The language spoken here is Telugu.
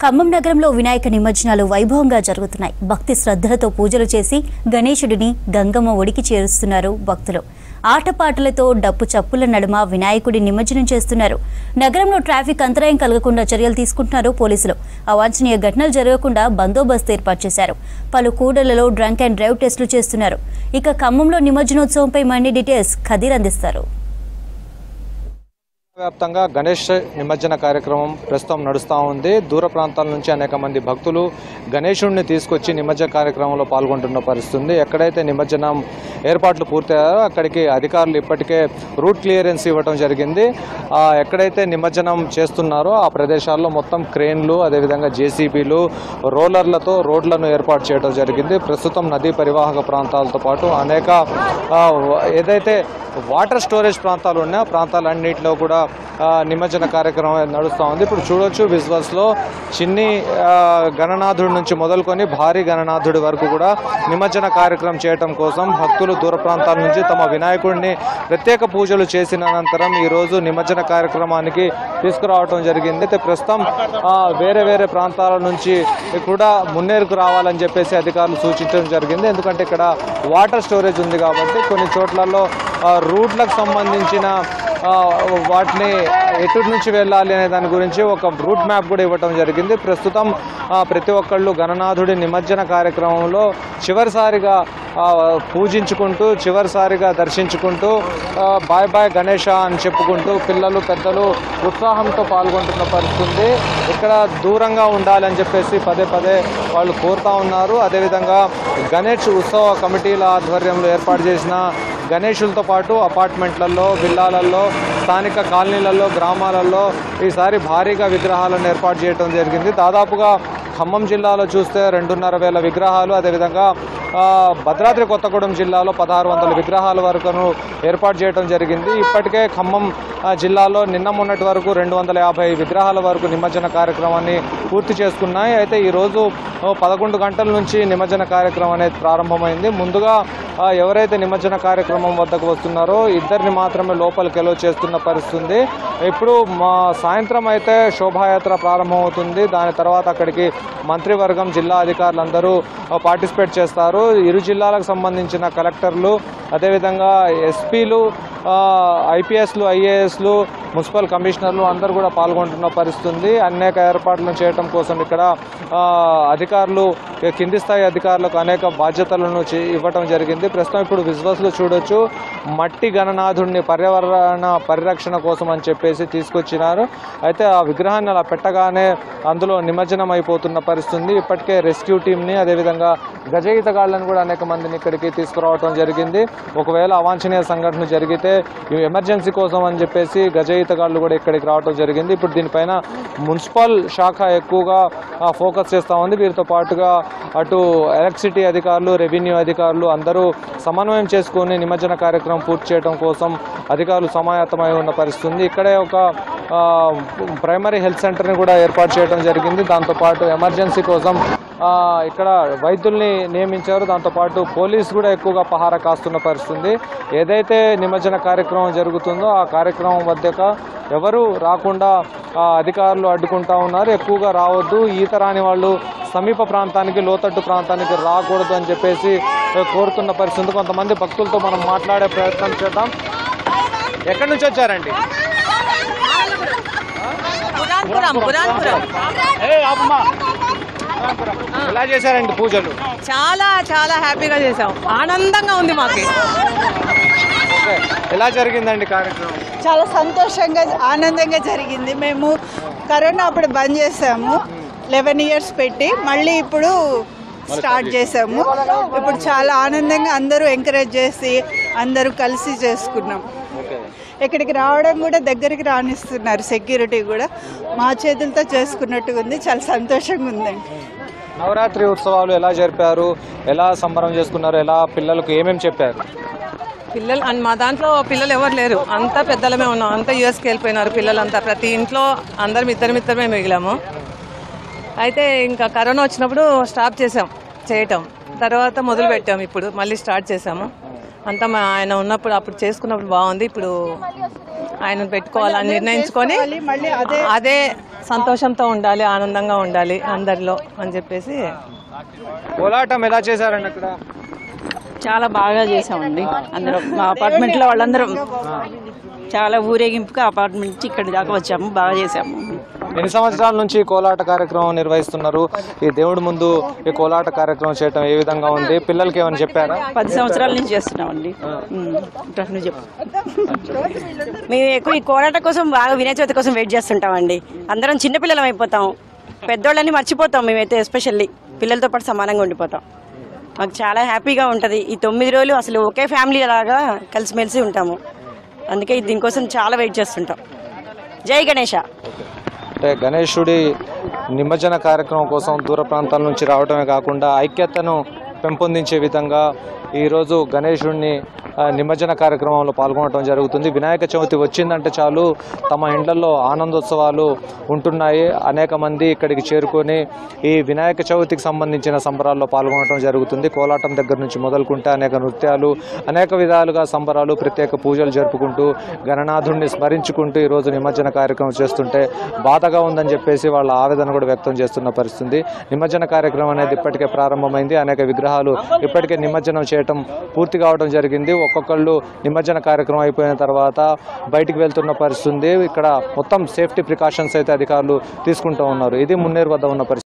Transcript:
ఖమ్మం నగరంలో వినాయక నిమజ్జనాలు వైభవంగా జరుగుతున్నాయి. భక్తి శ్రద్ధలతో పూజలు చేసి గణేశుడిని గంగమ్మ ఒడికి చేరుస్తున్నారు భక్తులు. ఆటపాటలతో డప్పు చప్పుల నడుమ వినాయకుడి నిమజ్జనం చేస్తున్నారు. నగరంలో ట్రాఫిక్ అంతరాయం కలగకుండా చర్యలు తీసుకుంటున్నారు పోలీసులు. అవాంఛనీయ ఘటనలు జరగకుండా బందోబస్తు ఏర్పాటు చేశారు. పలు కూడళ్లలో డ్రంక్ అండ్ డ్రైవ్ టెస్టులు చేస్తున్నారు. ఇక ఖమ్మంలో నిమజ్జనోత్సవంపై మరిన్ని డీటెయిల్స్ ఖదీర్ అందిస్తారు. వ్యాప్తంగా గణేష్ నిమజ్జన కార్యక్రమం ప్రస్తుతం నడుస్తూ ఉంది. దూర ప్రాంతాల నుంచి అనేక మంది భక్తులు గణేశుడిని తీసుకొచ్చి నిమజ్జన కార్యక్రమంలో పాల్గొంటున్న పరిస్థితి. ఎక్కడైతే నిమజ్జనం ఏర్పాట్లు పూర్తయ్యారో అక్కడికి అధికారులు ఇప్పటికే రూట్ క్లియరెన్స్ ఇవ్వడం జరిగింది. ఎక్కడైతే నిమజ్జనం చేస్తున్నారో ఆ ప్రదేశాల్లో మొత్తం క్రేన్లు, అదేవిధంగా జేసీబీలు, రోలర్లతో రోడ్లను ఏర్పాటు చేయడం జరిగింది. ప్రస్తుతం నదీ పరివాహక ప్రాంతాలతో పాటు అనేక ఏదైతే వాటర్ స్టోరేజ్ ప్రాంతాలు ఉన్నాయో ఆ ప్రాంతాలన్నింటిలో కూడా నిమజ్జన కార్యక్రమం నడుస్తూ ఉంది. ఇప్పుడు చూడొచ్చు విజువల్స్లో చిన్ని గణనాథుడి నుంచి మొదలుకొని భారీ గణనాథుడి వరకు కూడా నిమజ్జన కార్యక్రమం చేయడం కోసం భక్తులు దూర ప్రాంతాల నుంచి తమ వినాయకుడిని ప్రత్యేక పూజలు చేసిన అనంతరం ఈరోజు నిమజ్జన కార్యక్రమానికి తీసుకురావడం జరిగింది. అయితే ప్రస్తుతం వేరే వేరే ప్రాంతాల నుంచి కూడా మున్నేరుకు రావాలని చెప్పేసి అధికారులు సూచించడం జరిగింది. ఎందుకంటే ఇక్కడ వాటర్ స్టోరేజ్ ఉంది కాబట్టి కొన్ని చోట్లలో రూట్లకు సంబంధించిన వాటిని ఎటు నుంచి వెళ్ళాలి అనే దాని గురించి ఒక రూట్ మ్యాప్ కూడా ఇవ్వటం జరిగింది. ప్రస్తుతం ప్రతి ఒక్కళ్ళు గణనాథుడి నిమజ్జన కార్యక్రమంలో చివరిసారిగా పూజించుకుంటూ, చివరిసారిగా దర్శించుకుంటూ బాయ్ బాయ్ గణేష అని చెప్పుకుంటూ పిల్లలు పెద్దలు ఉత్సాహంతో పాల్గొంటున్న పరిస్థితి. ఇక్కడ దూరంగా ఉండాలని చెప్పేసి పదే పదే వాళ్ళు కోరుతూ ఉన్నారు. అదేవిధంగా గణేష్ ఉత్సవ కమిటీల ఆధ్వర్యంలో ఏర్పాటు చేసిన గణేషులతో పాటు అపార్ట్మెంట్లలో, విల్లాలలో, స్థానిక కాలనీలలో, గ్రామాలలో ఈసారి భారీగా విగ్రహాలను ఏర్పాటు చేయడం జరిగింది. దాదాపుగా ఖమ్మం జిల్లాలో చూస్తే 2,500 విగ్రహాలు, అదేవిధంగా భద్రాద్రి కొత్తగూడెం జిల్లాలో 1,600 విగ్రహాల వరకు ఏర్పాటు చేయడం జరిగింది. ఇప్పటికే ఖమ్మం జిల్లాలో నిన్న మొన్నటి వరకు 250 విగ్రహాల వరకు నిమజ్జన కార్యక్రమాన్ని పూర్తి చేసుకున్నాయి. అయితే ఈరోజు 11 గంటల నుంచి నిమజ్జన కార్యక్రమం అనేది ప్రారంభమైంది. ముందుగా ఎవరైతే నిమజ్జన కార్యక్రమం వద్దకు వస్తున్నారో ఇద్దరిని మాత్రమే లోపలికి ఎలో చేస్తున్న పరిస్థితి. ఇప్పుడు సాయంత్రం అయితే శోభాయాత్ర ప్రారంభమవుతుంది. దాని తర్వాత అక్కడికి మంత్రివర్గం, జిల్లా అధికారులందరూ పార్టిసిపేట్ చేస్తారు. ఇరు జిల్లాలకు సంబంధించిన కలెక్టర్లు, అదేవిధంగా ఎస్పీలు, ఐపీఎస్లు, ఐఏఎస్లు, మున్సిపల్ కమిషనర్లు అందరూ కూడా పాల్గొంటున్న పరిస్థితి. అనేక ఏర్పాట్లను చేయడం కోసం ఇక్కడ అధికారులు, కింది స్థాయి అధికారులకు అనేక బాధ్యతలను ఇవ్వటం జరిగింది. ప్రస్తుతం ఇప్పుడు విజువల్స్లో చూడొచ్చు మట్టి గణనాథుడిని పర్యావరణ పరిరక్షణ కోసం అని చెప్పేసి తీసుకొచ్చినారు. అయితే ఆ విగ్రహాన్ని అలా పెట్టగానే అందులో నిమజ్జనం అయిపోతున్న పరిస్థితి. ఇప్పటికే రెస్క్యూ టీంని, అదేవిధంగా గజ ఈతగాళ్లను కూడా అనేక మందిని ఇక్కడికి తీసుకురావడం జరిగింది. ఒకవేళ అవాంఛనీయ సంఘటన జరిగితే ఎమర్జెన్సీ కోసం అని చెప్పేసి గజ ఈతగాళ్లు కూడా ఇక్కడికి రావడం జరిగింది. ఇప్పుడు దీనిపైన మున్సిపల్ శాఖ ఎక్కువగా ఫోకస్ చేస్తూ ఉంది. వీరితో పాటుగా అటు ఎలక్ట్రిసిటీ అధికారులు, రెవెన్యూ అధికారులు అందరూ సమన్వయం చేసుకుని నిమజ్జన కార్యక్రమం పూర్తి చేయడం కోసం అధికారులు సమాయత్తమై ఉన్న పరిస్థితి. ఇక్కడే ఒక ప్రైమరీ హెల్త్ సెంటర్ని కూడా ఏర్పాటు చేయడం జరిగింది. దాంతోపాటు ఎమర్జెన్సీ కోసం ఇక్కడ వైద్యుల్ని నియమించారు. దాంతోపాటు పోలీసు కూడా ఎక్కువగా పహారా కాస్తున్న పరిస్థితి. ఏదైతే నిమజ్జన కార్యక్రమం జరుగుతుందో ఆ కార్యక్రమం వద్దకు ఎవరు రాకుండా అధికారులు అడ్డుకుంటా ఉన్నారు. ఎక్కువగా రావద్దు, ఈత రాని వాళ్ళు సమీప ప్రాంతానికి, లోతట్టు ప్రాంతానికి రాకూడదు అని చెప్పేసి కోరుతున్న పరిస్థితి. కొంతమంది భక్తులతో మనం మాట్లాడే ప్రయత్నం చేద్దాం. ఎక్కడి నుంచి వచ్చారండి? ఎలా చేశారండి పూజలు? చాలా చాలా హ్యాపీగా చేసాం, ఆనందంగా ఉంది మాకు. ఎలా జరిగిందండి కార్యక్రమం? చాలా సంతోషంగా, ఆనందంగా జరిగింది. మేము కరోనా అప్పుడు బంద్ చేసాము, 11 years పెట్టి మళ్ళీ ఇప్పుడు స్టార్ట్ చేసాము. ఇప్పుడు చాలా ఆనందంగా అందరూ ఎంకరేజ్ చేసి అందరూ కలిసి చేసుకున్నాం. ఇక్కడికి రావడం కూడా దగ్గరికి రానిస్తున్నారు, సెక్యూరిటీ కూడా. మా చేతులతో చేసుకున్నట్టుగా ఉంది, చాలా సంతోషంగా ఉందండి. నవరాత్రి ఉత్సవాలు ఎలా జరిపారు, ఎలా సంబరం చేసుకున్నారు, ఎలా పిల్లలకు ఏమేమి చెప్పారు? పిల్లలు మా దాంట్లో పిల్లలు ఎవరు లేరు, అంతా పెద్దలమే ఉన్నాం. అంతా యూఎస్కి వెళ్ళిపోయినారు పిల్లలంతా. ప్రతి ఇంట్లో అందరం ఇద్దరమే మిగిలాము. అయితే ఇంకా కరోనా వచ్చినప్పుడు స్టాప్ చేయటం, తర్వాత మొదలు పెట్టాము. ఇప్పుడు మళ్ళీ స్టార్ట్ చేసాము. అంతా ఆయన ఉన్నప్పుడు అప్పుడు చేసుకున్నప్పుడు బాగుంది. ఇప్పుడు ఆయన పెట్టుకోవాలని నిర్ణయించుకొని మళ్ళీ అదే సంతోషంతో ఉండాలి, ఆనందంగా ఉండాలి అందరిలో అని చెప్పేసి. కోలాటం ఎలా చేశారండి అక్కడ? చాలా బాగా చేసామండి. అందరం మా అపార్ట్మెంట్లో వాళ్ళందరం చాలా ఊరేగింపుగా అపార్ట్మెంట్ నుంచి ఇక్కడి దాకా వచ్చాము. బాగా చేసాము. ఎన్ని సంవత్సరాల నుంచి కోలాట కార్యక్రమం నిర్వహిస్తున్నారు? ఈ దేవుడి ముందు ఈ కోలాట కార్యక్రమం చేయటం ఏ విధంగా ఉంది? పిల్లలకి ఏమైనా చెప్పారా? 10 సంవత్సరాల నుంచి చేస్తున్నామండి. నువ్వు చెప్పు. మేము ఎక్కువ ఈ కోలాట కోసం బాగా వినాయక చవితి కోసం వెయిట్ చేస్తుంటామండి. అందరం చిన్నపిల్లలం అయిపోతాం, పెద్దోళ్ళని మర్చిపోతాం. మేమైతే ఎస్పెషల్లీ పిల్లలతో పాటు సమానంగా ఉండిపోతాం. మాకు చాలా హ్యాపీగా ఉంటుంది. ఈ 9 రోజులు అసలు ఒకే ఫ్యామిలీ లాగా కలిసిమెలిసి ఉంటాము. అందుకే దీనికోసం చాలా వెయిట్ చేస్తుంటాం. జై గణేష. అంటే గణేశుడి నిమజ్జన కార్యక్రమం కోసం దూర ప్రాంతాల నుంచి రావడమే కాకుండా ఐక్యతను పెంపొందించే విధంగా ఈరోజు గణేశుడిని నిమజ్జన కార్యక్రమంలో పాల్గొనడం జరుగుతుంది. వినాయక చవితి వచ్చిందంటే చాలు తమ ఇండ్లలో ఆనందోత్సవాలు ఉంటున్నాయి. అనేక మంది ఇక్కడికి చేరుకొని ఈ వినాయక చవితికి సంబంధించిన సంబరాల్లో పాల్గొనడం జరుగుతుంది. కోలాటం దగ్గర నుంచి మొదలుకుంటే అనేక నృత్యాలు, అనేక విధాలుగా సంబరాలు, ప్రత్యేక పూజలు జరుపుకుంటూ గణనాథుడిని స్మరించుకుంటూ ఈరోజు నిమజ్జన కార్యక్రమం చేస్తుంటే బాధగా ఉందని చెప్పేసి వాళ్ళ ఆవేదన కూడా వ్యక్తం చేస్తున్న పరిస్థితి. నిమజ్జన కార్యక్రమం అనేది ఇప్పటికే ప్రారంభమైంది. అనేక విగ్రహాలు ఇప్పటికే నిమజ్జనం చేయటం పూర్తి కావడం జరిగింది. ఒక్కొక్కళ్ళు నిమజ్జన కార్యక్రమం అయిపోయిన తర్వాత బయటికి వెళ్తున్న పరిస్థితి ఉంది. ఇక్కడ మొత్తం సేఫ్టీ ప్రికాషన్స్ అయితే అధికారులు తీసుకుంటూ ఉన్నారు. ఇది మున్నేరు వద్ద ఉన్న పరిస్థితి.